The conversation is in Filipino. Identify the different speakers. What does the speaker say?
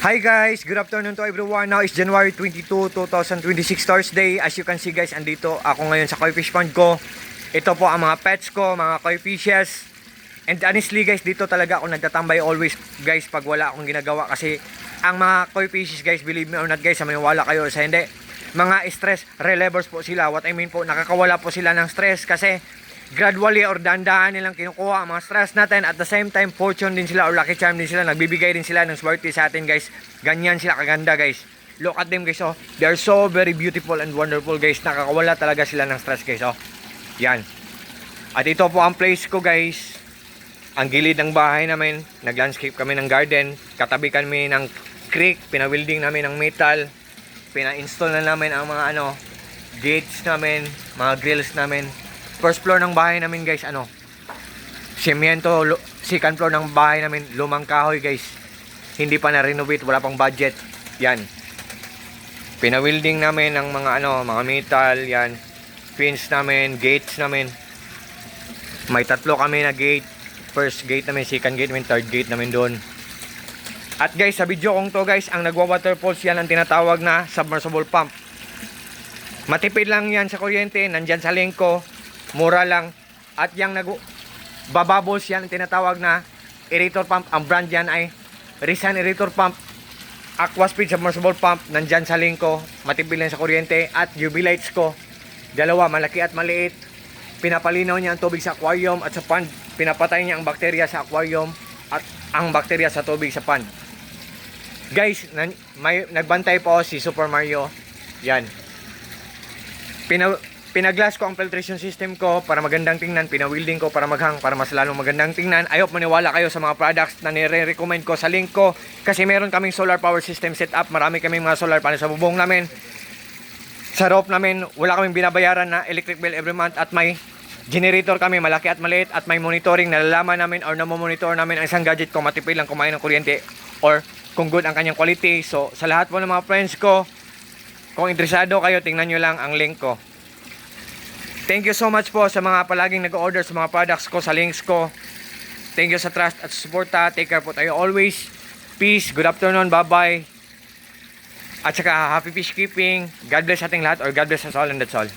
Speaker 1: Hi guys, good afternoon to everyone. Now is January 22, 2026 Thursday. As you can see guys, andito ako ngayon sa koi fish pond ko. Ito po ang mga pets ko, mga koi fishes. And honestly guys, dito talaga ako nagtatambay always guys pag wala akong ginagawa. Kasi ang mga koi fishes guys, believe me or not guys, maniwala kayo sa hindi, mga stress relievers po sila. What I mean po, nakakawala po sila ng stress kasi gradually or dahan-dahan nilang kinukuha ang mga stress natin. At the same time, fortune din sila or lucky charm din sila. Nagbibigay din sila ng swerte sa atin guys. Ganyan sila kaganda guys. Look at them guys, oh. They are so very beautiful and wonderful guys. Nakakawala talaga sila ng stress guys, oh. Yan. At ito po ang place ko guys. Ang gilid ng bahay namin. Nag-landscape kami ng garden. Katabi kami ng creek. Pinawilding namin ng metal. Pina-install na namin ang mga gates namin, mga grills namin. First floor ng bahay namin guys, semento. Second floor ng bahay namin, lumang kahoy guys. Hindi pa na-renovate, wala pang budget. Yan. Pinawilding namin ng mga mga metal, yan. Pins namin, gates namin. May tatlo kami na gate. First gate namin, second gate namin, third gate namin doon. At guys, sa video kong to guys, ang nagwa-waterfalls yan ang tinatawag na submersible pump. Matipid lang yan sa kuryente, nandyan sa lengko. Mura lang. At yung babables yan, tinatawag na aerator pump. Ang brand yan ay Rizan aerator pump, Aquaspeed submersible pump. Nandyan sa link ko. Matipid lang sa kuryente. At UV lights ko, dalawa, malaki at maliit. Pinapalinaw niya ang tubig sa aquarium at sa pond. Pinapatay niya ang bakterya sa aquarium at ang bakterya sa tubig sa pond. Guys, may nagbantay po si Super Mario. Yan. Pinaglass ko ang filtration system ko para magandang tingnan. Pinawilding ko para maghang, para mas lalong magandang tingnan. I hope maniwala kayo sa mga products na nire-recommend ko sa link ko. Kasi meron kaming solar power system setup. Marami kaming mga solar panel sa bubong namin. Sa roof namin, wala kaming binabayaran na electric bill every month. At may generator kami, malaki at maliit. At may monitoring, nalalaman namin or namomonitor namin ang isang gadget ko. Matipid lang kumain ng kuryente or kung good ang kanyang quality. So sa lahat po ng mga friends ko, kung interesado kayo, tingnan nyo lang ang link ko. Thank you so much po sa mga palaging nag-order sa mga products ko, sa links ko. Thank you sa trust at suporta. Take care po tayo always. Peace, good afternoon, bye-bye. At saka happy fish keeping. God bless ating lahat or God bless us all and that's all.